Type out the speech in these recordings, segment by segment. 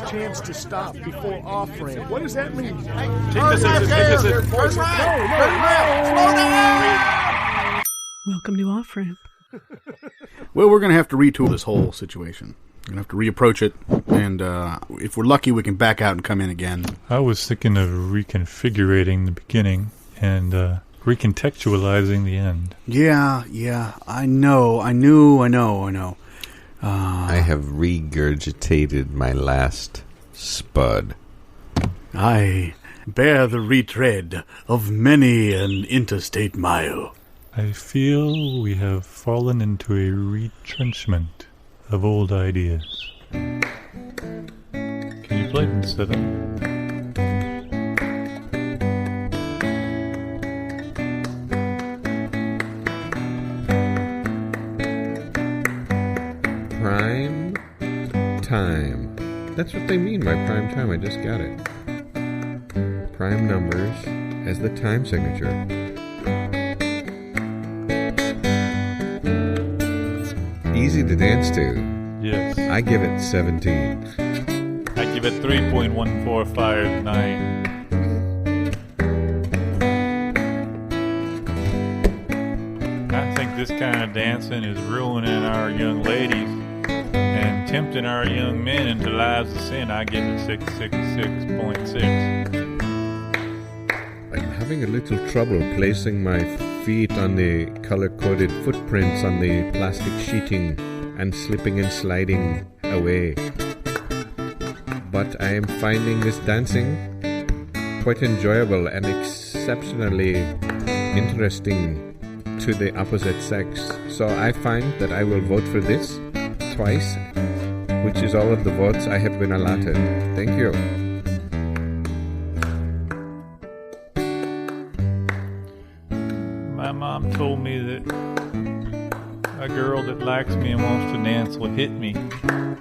chance to stop before Offramp. What does that mean? Welcome to Offramp. Well, we're going to have to retool this whole situation. We're going to have to reapproach it, and if we're lucky, we can back out and come in again. I was thinking of reconfigurating the beginning and recontextualizing the end. Yeah, I know. I have regurgitated my last spud. I bear the retread of many an interstate mile. I feel we have fallen into a retrenchment of old ideas. Can you play it instead of... Prime time. That's what they mean by prime time. I just got it. Prime numbers as the time signature. Easy to dance to. Yes. I give it 17. I give it 3.1459. I think this kind of dancing is ruining our young ladies and tempting our young men into lives of sin. I give it 666.6. I'm having a little trouble placing my feet on the color-coded footprints on the plastic sheeting and slipping and sliding away. But I am finding this dancing quite enjoyable and exceptionally interesting to the opposite sex. So I find that I will vote for this twice, which is all of the votes I have been allotted. Thank you. My mom told me that a girl that likes me and wants to dance will hit me,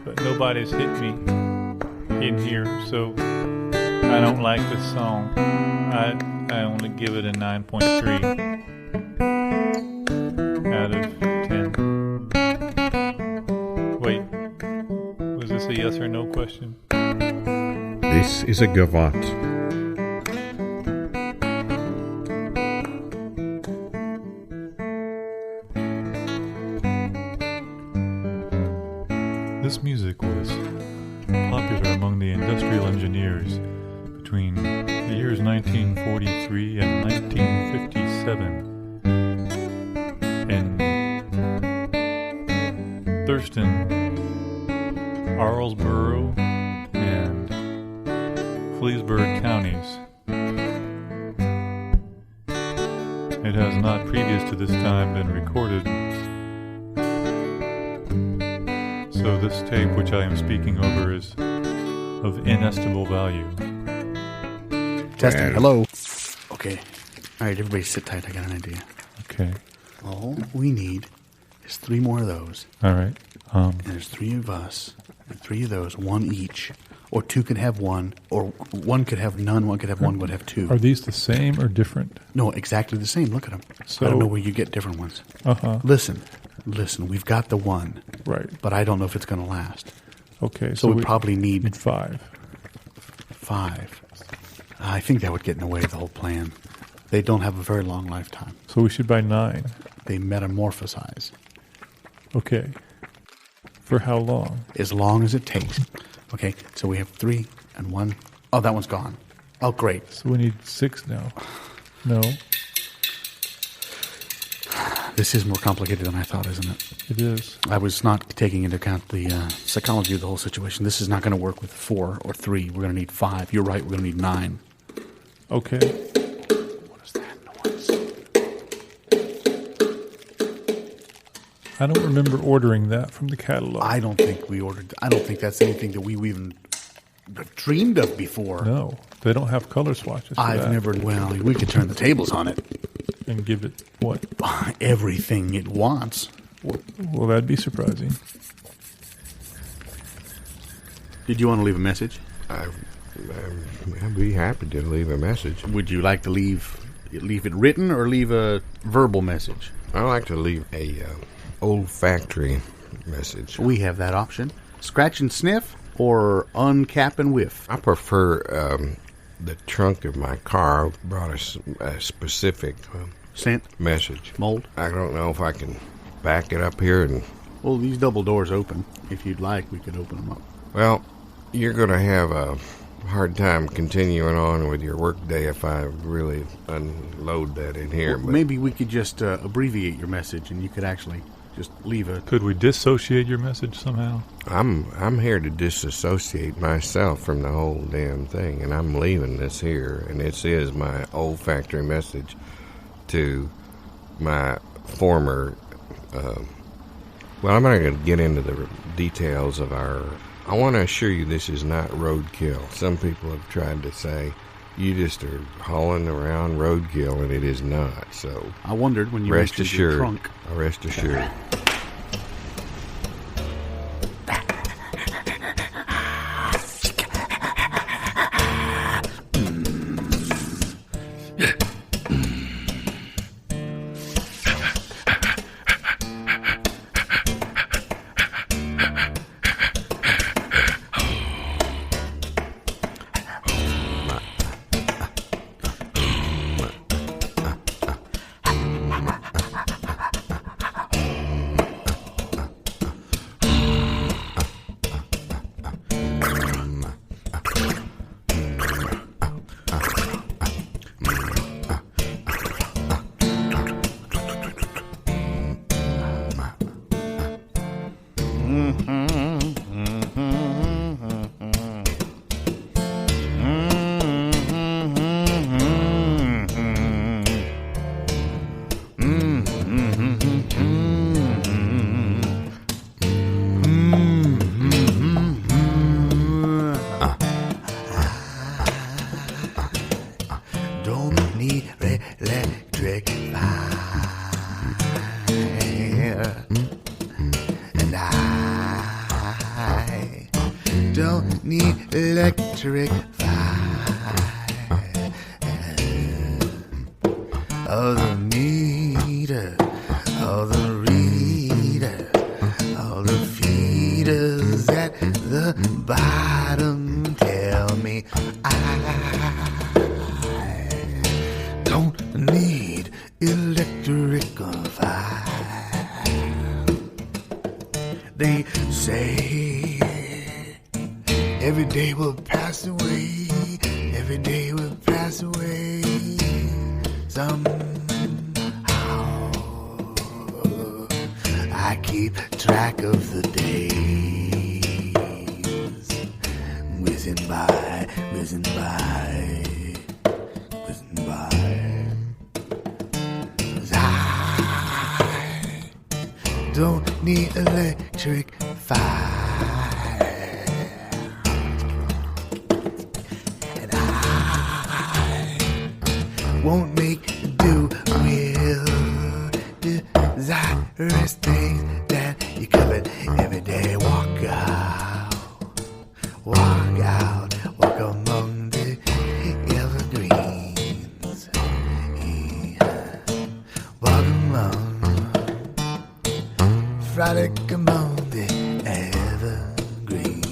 but nobody's hit me in here, so I don't like this song. I only give it a 9.3 out of 10. Wait, was this a yes or no question? This is a gavotte. This music was popular among the industrial engineers between the years 1943 and 1957. In Thurston, Arlesboro, and Fleesburg counties. It has not previous to this time been recorded. So this tape, which I am speaking over, is of inestimable value. Testing. Hello. Okay. All right, everybody sit tight. I got an idea. Okay. All we need is 3 more of those. All right. And there's 3 of us, and 3 of those, 1 each. Or 2 could have 1, or 1 could have none, 1 could have 1, 1 could have 2. Are these the same or different? No, exactly the same. Look at them. So, I don't know where you get different ones. Uh-huh. Listen, we've got the 1. Right. But I don't know if it's going to last. Okay. So we probably need 5. 5. I think that would get in the way of the whole plan. They don't have a very long lifetime. So we should buy 9. They metamorphosize. Okay. For how long? As long as it takes. Okay, so we have 3 and 1. Oh, that one's gone. Oh, great. So we need 6 now. No. This is more complicated than I thought, isn't it? It is. I was not taking into account the psychology of the whole situation. This is not going to work with 4 or 3. We're going to need 5. You're right, we're going to need 9. Okay. What is that noise? I don't remember ordering that from the catalog. I don't think that's anything that we even dreamed of before. No, they don't have color swatches for I've that. never, well, we could turn the tables on it. And give it what? Everything it wants. Well, that'd be surprising. Did you want to leave a message? I'd be happy to leave a message. Would you like to leave it written or leave a verbal message? I like to leave a olfactory message. We have that option. Scratch and sniff or uncap and whiff? I prefer the trunk of my car brought a specific Scent? message. Mold? I don't know if I can back it up here. Well, these double doors open. If you'd like, we could open them up. Well, you're going to have a hard time continuing on with your work day if I really unload that in here. Well, maybe we could just abbreviate your message, and you could actually just leave it. Could we dissociate your message somehow? I'm here to disassociate myself from the whole damn thing, and I'm leaving this here, and this is my olfactory message to my former. Well, I'm not going to get into the details of our. I want to assure you this is not roadkill. Some people have tried to say you just are hauling around roadkill, and it is not. So I wondered when you rest mentioned your assured. trunk. Rest assured. don't need electric oh, the meter, oh, the reader, all the feeders at the bottom tell me I don't need Electrify. They say every day will pass away, every day will pass away somehow. I keep track of the days whizzing by, whizzing by, whizzing by. 'Cause I don't need electric fire, and I won't make do real desirous things that you covet every day. Walk out, walk among the evergreens, walk among Friday among the evergreens.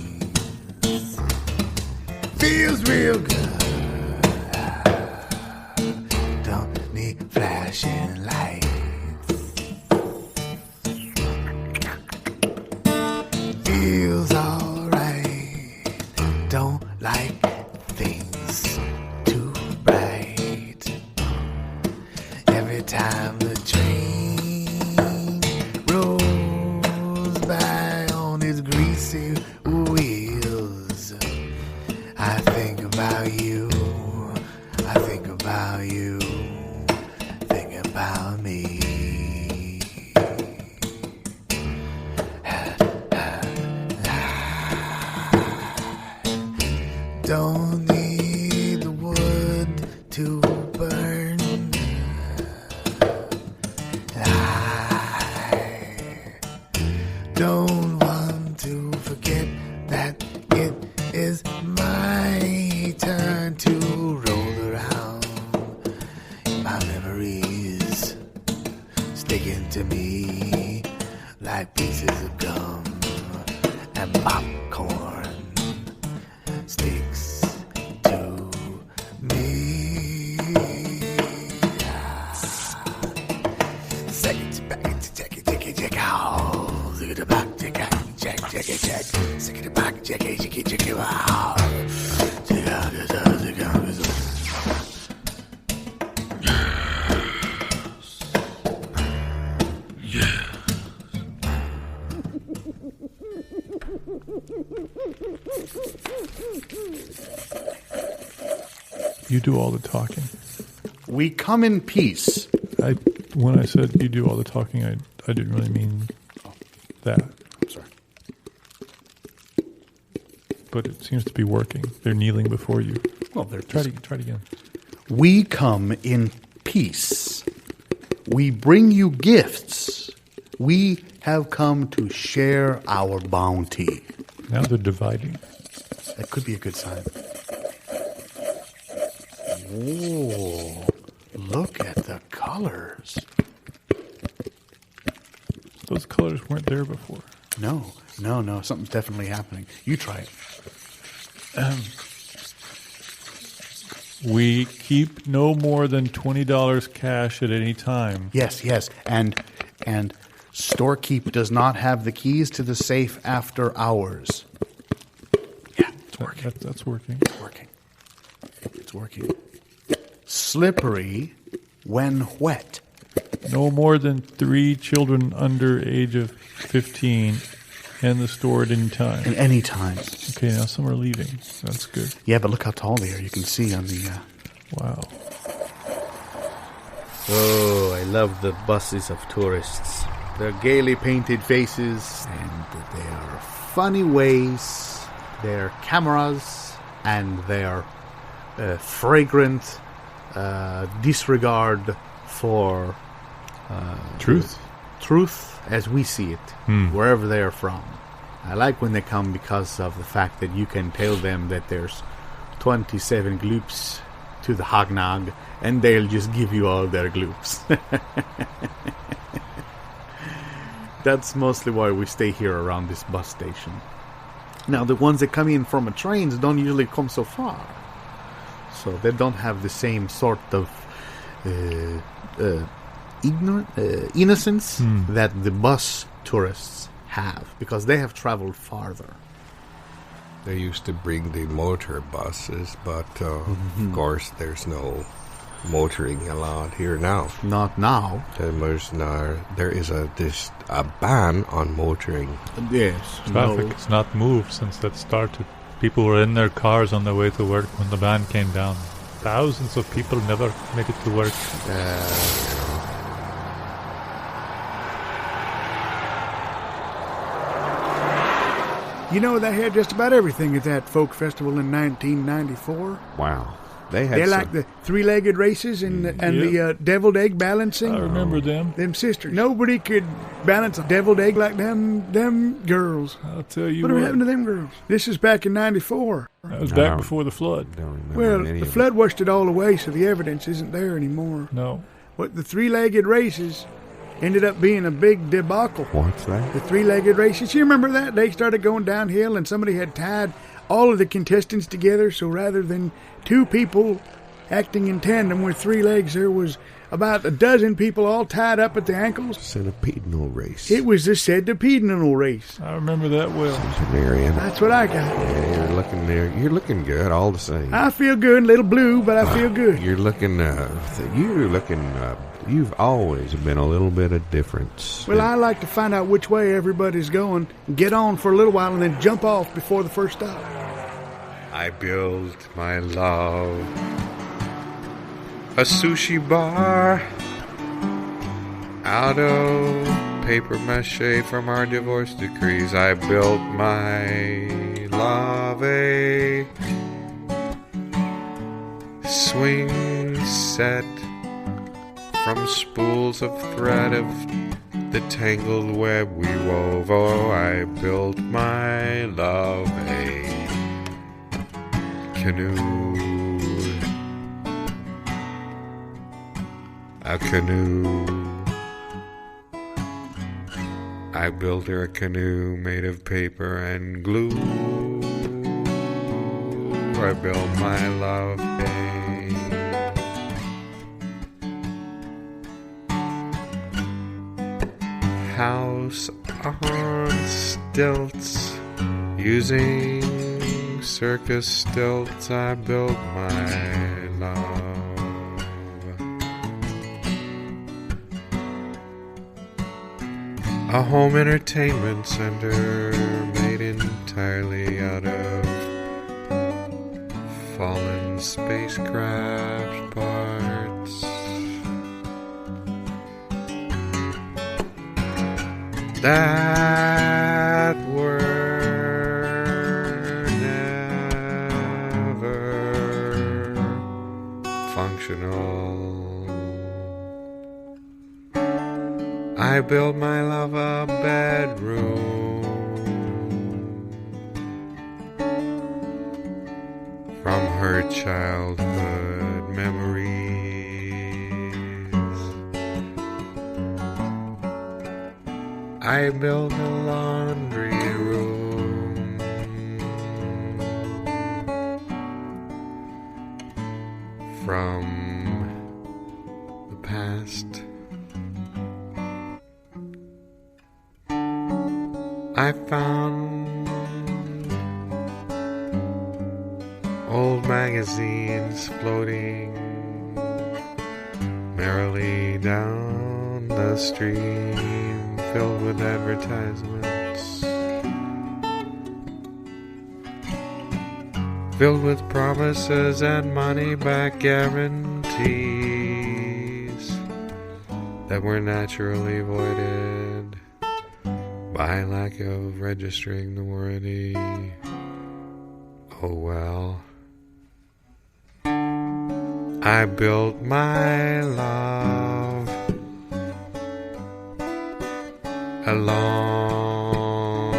Feels real good. Don't need flashing lights. Feels alright. Don't like things too bright. Every time the train rolls by on its greasy wheels, I think about you. I think about you. Think about me. Don't need the wood to burn. I don't want to forget that it is my turn to roll around. My memories sticking to me like pieces of gum and popcorn. You do all the talking. We come in peace. When I said you do all the talking, I didn't really mean that. I'm sorry. But it seems to be working. They're kneeling before you. Well, they're Try it again. We come in peace. We bring you gifts. We have come to share our bounty. Now they're dividing. That could be a good sign. Oh, look at the colors. Those colors weren't there before. No. Something's definitely happening. You try it. We keep no more than $20 cash at any time. Yes. And Storekeep does not have the keys to the safe after hours. Yeah, it's working. That's working. It's working. Slippery when wet. No more than 3 children under age of 15 in the store at any time. At any time. Okay, now some are leaving. That's good. Yeah, but look how tall they are. You can see on the... Wow. Oh, I love the buses of tourists. Their gaily painted faces and their funny ways, their cameras and their fragrant disregard for truth as we see it, wherever they are from. I like when they come because of the fact that you can tell them that there's 27 gloops to the hognog, and they'll just give you all their gloops. That's mostly why we stay here around this bus station. Now, the ones that come in from a trains don't usually come so far, so they don't have the same sort of innocence that the bus tourists have, because they have traveled farther. They used to bring the motor buses, but of course there's no motoring allowed here now. Not now. There is a ban on motoring. Yes. Traffic has not moved since that started. People were in their cars on their way to work when the ban came down. Thousands of people never made it to work. You know, they had just about everything at that folk festival in 1994. Wow. They like the three-legged races and the deviled egg balancing. I remember them. Them sisters. Nobody could balance a deviled egg like them girls. I'll tell you Whatever happened to them girls? This is back in 94. That was back before the flood. Well, the flood washed it all away, so the evidence isn't there anymore. No. But the three-legged races ended up being a big debacle. What's that? The three-legged races. You remember that? They started going downhill, and somebody had tied all of the contestants together, so rather than two people acting in tandem with 3 legs, there was about a dozen people all tied up at the ankles. Centipedal race. It was the centipedal race. I remember that well. Centenarian. That's what I got. Yeah, you're looking there. You're looking good all the same. I feel good, a little blue, but I feel good. You're looking, you've always been a little bit of difference. Well, I like to find out which way everybody's going, get on for a little while, and then jump off before the first stop. I built my love a sushi bar out of paper mache from our divorce decrees. I built my love a swing set from spools of thread of the tangled web we wove. Oh, I built my love a canoe. I built her a canoe made of paper and glue. I built my love a house on stilts Using circus stilts, I built my love. A home entertainment center made entirely out of fallen spacecraft parts. That were never functional. I built my love a bedroom from her childhood memories. I built a laundry room from the past. I found old magazines floating merrily down the stream, filled with advertisements, filled with promises and money-back guarantees that were naturally voided by lack of registering the warranty. Oh well. I built my love a long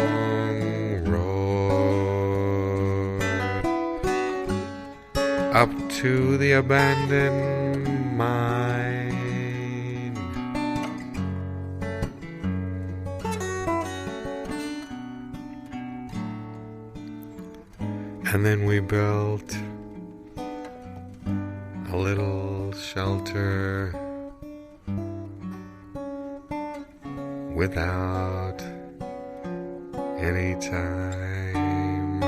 road up to the abandoned mine. And then we built a little shelter without any time,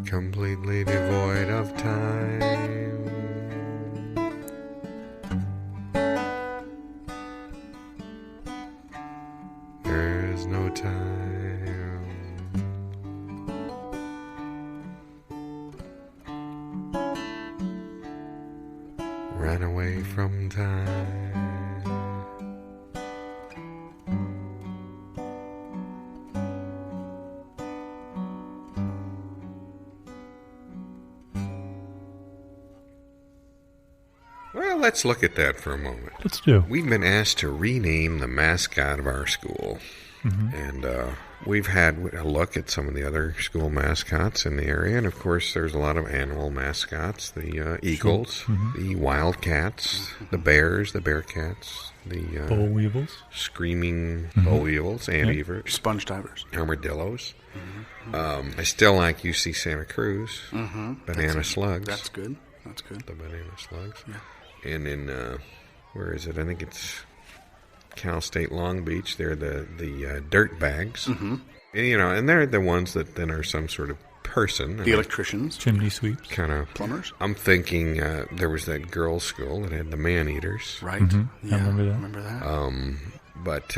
completely devoid of time. There's no time. Ran away from time. Well, let's look at that for a moment. Let's do. We've been asked to rename the mascot of our school. And we've had a look at some of the other school mascots in the area. And, of course, there's a lot of animal mascots. The eagles, the wildcats, the bears, the bearcats, the Boll weevils, screaming boll weevils, anteaters, Sponge divers. armadillos. I still like UC Santa Cruz, banana slugs. That's good. That's good. The banana slugs. Yeah. And in, where is it? I think it's Cal State Long Beach. They're the dirt bags. And, you know, and they're the ones that then are some sort of person. The electricians. chimney sweeps. Kind of Plumbers. I'm thinking there was that girls' school that had the man-eaters. Right. I remember that. Remember that? But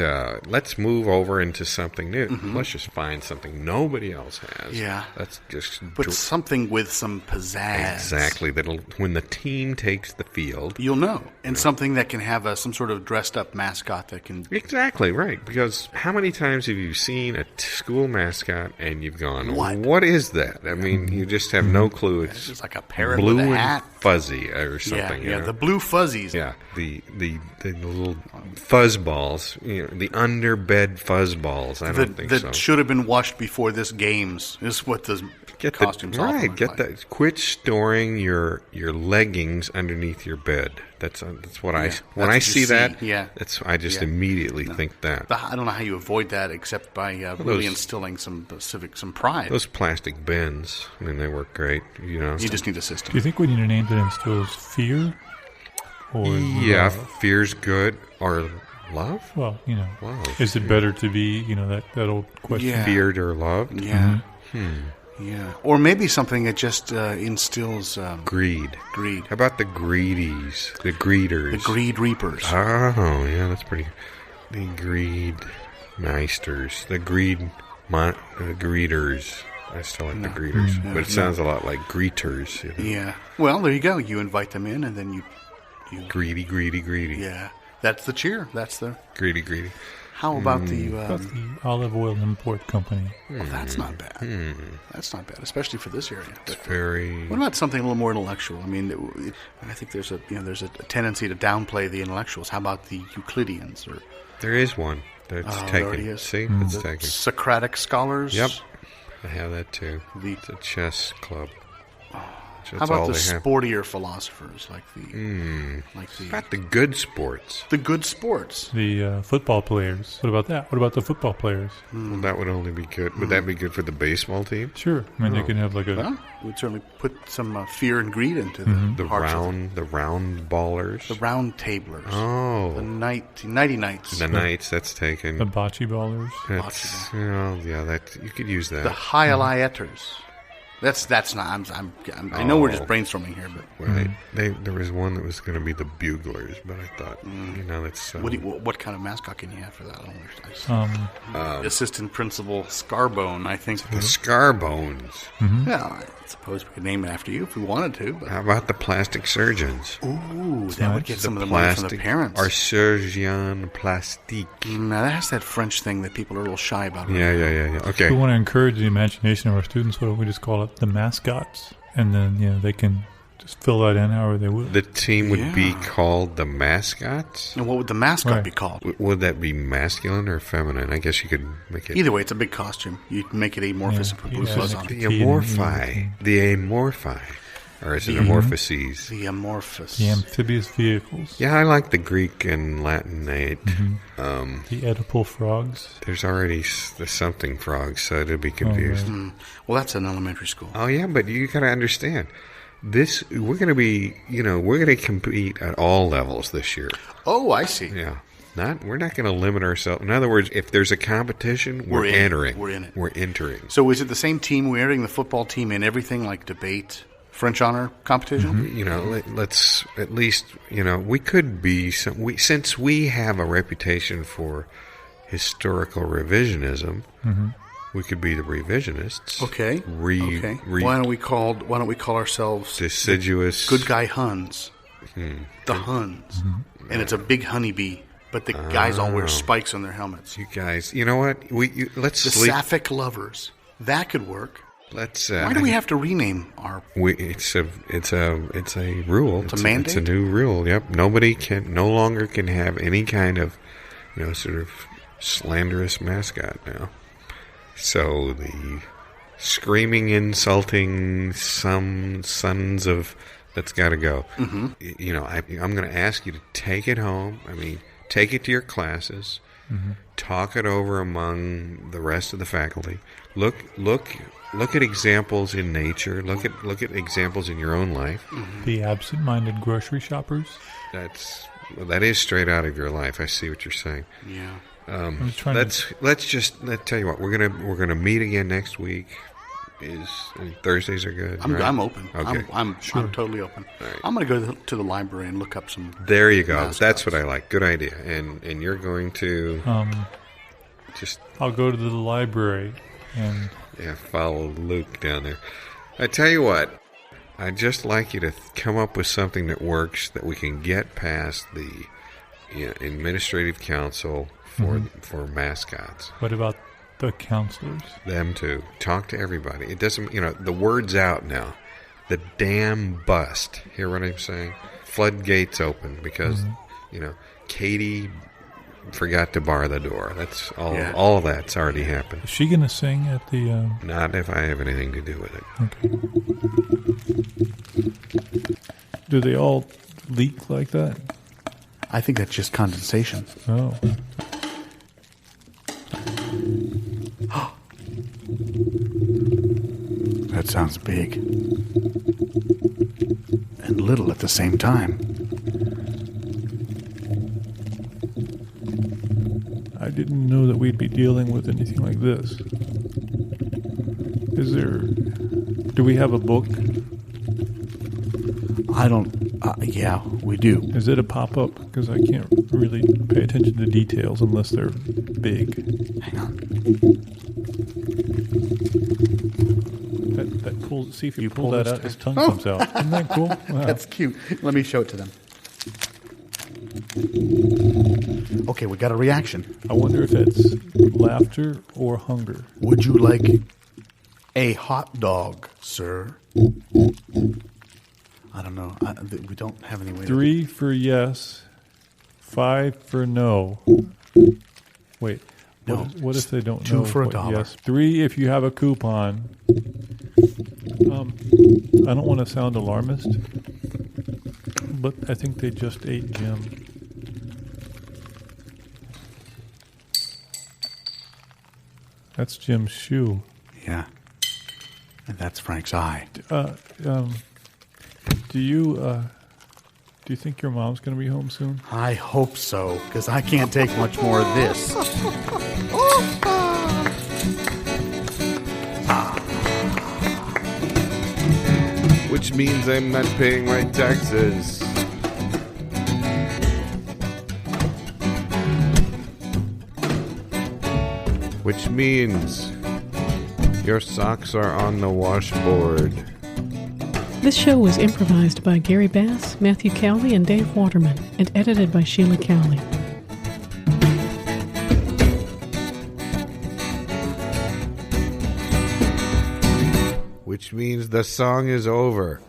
let's move over into something new. Let's just find something nobody else has. Yeah. Let's just... But something with some pizzazz. Exactly. That'll, when the team takes the field... You'll know. And something that can have some sort of dressed-up mascot that can... Exactly, right. Because how many times have you seen a school mascot and you've gone, what is that? I mean, you just have no clue. It's just like a parrot blue with a and hat. fuzzy or something. Yeah, you know? the blue fuzzies. Yeah, the little fuzz balls, you know, the underbed fuzz balls. I don't think so. That should have been washed before this games is what the costumes often look like. That. Quit storing your leggings underneath your bed. That's what I when I see that. Yeah, I just immediately think that. I don't know how you avoid that except by really instilling some pride. Those plastic bins, I mean, they work great. You know, you just need a system. Do you think we need a name that instills fear? Or fear's good, or Love? Well, Wow. is it better to be, that old question? Yeah. Feared or loved? Yeah. Yeah. Or maybe something that just instills Greed. greed. How about the greedies? The greeders. The greed reapers. Oh, yeah, that's pretty. The greed meisters. The greeters. I still like the greeters. But it sounds a lot like greeters. Yeah. Well, there you go. You invite them in, and then you Greedy. Yeah. That's the cheer. That's the... Greedy. How about the... About the olive oil import company. Well, that's not bad. That's not bad, especially for this area. It's very... What about something a little more intellectual? I mean, I think there's a tendency to downplay the intellectuals. How about the Euclideans? Or There is one that's there taken. already is. See? It's the taken. Socratic scholars? Yep. I have that too. The- It's a chess club. How about the sportier philosophers, like the About the good sports. the good sports? The football players. What about that? What about the football players? Well, that would only be good. Would that be good for the baseball team? Sure. I mean, they can have like a... Well, we'd certainly put some fear and greed into The hearts of round ballers. the round tablers. Oh. The nighty nights. The Knights, that's taken. The bocce ballers. That's, yeah, that you could use that. The highlighters. That's not. I know we're just brainstorming here, but Right. There was one that was going to be the Buglers, but I thought, that's... what kind of mascot can you have for that? I don't understand. Assistant Principal Scarbone, I think. the Scarbones. Yeah, I suppose we could name it after you if we wanted to. But How about the plastic surgeons? ooh, that would get some of the money from the parents. Our surgeon plastique. Now that's that French thing that people are a little shy about. Yeah. Okay. We want to encourage the imagination of our students, so we just call it the mascots. And then, they can just fill that in however they would. The team would be Yeah. called the Mascots? And what would the mascot Right. be called? Would that be masculine or feminine? I guess you could make it... Either way, it's a big costume. You can make it amorphous and put blue fuzz on The it. amorphi. The amorphi. Or is it amorphoses? The amorphous. The amphibious vehicles. Yeah, I like the Greek and Latinate. The Oedipal frogs. There's already the something frogs, so it'll be confused. Well, that's an elementary school. Oh, yeah, but you got to understand. We're going to be, we're going to compete at all levels this year. Oh, I see. Yeah. We're not going to limit ourselves. In other words, if the's a competition, we're We're in it. entering. We're in it. We're entering. So is it the same team? We're entering the football team in everything like debate, French honor competition? Let's at least, we could be since we have a reputation for historical revisionism, we could be the revisionists. Okay. Okay. Why don't we call ourselves deciduous good guy Huns? The Huns. And it's a big honeybee, but the guys all wear spikes on their helmets. You guys, you know what? Let's The sleep. Sapphic lovers. That could work. Let's. Why do we have to rename our? It's a rule. It's a mandate? It's a new rule. Yep. Nobody no longer can have any kind of, sort of slanderous mascot now. So the screaming, insulting sons of that's got to go. I'm going to ask you to take it home. I mean, take it to your classes. Talk it over among the rest of the faculty. Look at examples in nature. Look at examples in your own life. The absent-minded grocery shoppers. That is straight out of your life. I see what you're saying. Yeah. I'm just trying Let's tell you what, we're gonna meet again next week. Thursdays are good. I'm right? open. Okay. I'm totally open. Right. I'm going to go to the library and look up some. There you go. mascots. That's what I like. Good idea. And you're going to just I'll go to the library and follow Luke down there. I tell you what, I'd just like you to come up with something that works that we can get past the administrative council for mascots. what about the counselors? Them too. Talk to everybody. It doesn't, the word's out now. The damn bust. Hear what I'm saying? Floodgates open because, Katie forgot to bar the door. That's all. Yeah. All that's already happened. Is she going to sing at the... Not if I have anything to do with it. Okay. Do they all leak like that? I think that's just condensation. Oh. That sounds big. And little at the same time. didn't know that we'd be dealing with anything like this. Do we have a book? I don't... yeah, we do. Is it a pop-up? Because I can't really pay attention to details unless they're big. Hang on. That pulls... See if you pull that out, his tongue comes out. Isn't that cool? Wow. That's cute. Let me show it to them. Okay, we got a reaction. I wonder if it's laughter or hunger. Would you like a hot dog, sir? I don't know. We don't have any way 3 for yes, 5 for no. Wait, No. what if they don't 2 know? for what $1. Yes, 3 if you have a coupon. I don't want to sound alarmist, but I think they just ate Jim. That's Jim's shoe. Yeah. And that's Frank's eye. Do you think your mom's going to be home soon? I hope so, because I can't take much more of this. Which means I'm not paying my taxes. Which means your socks are on the washboard. This show was improvised by Gary Bass, Matthew Cowley, and Dave Waterman, and edited by Sheila Cowley. Which means the song is over.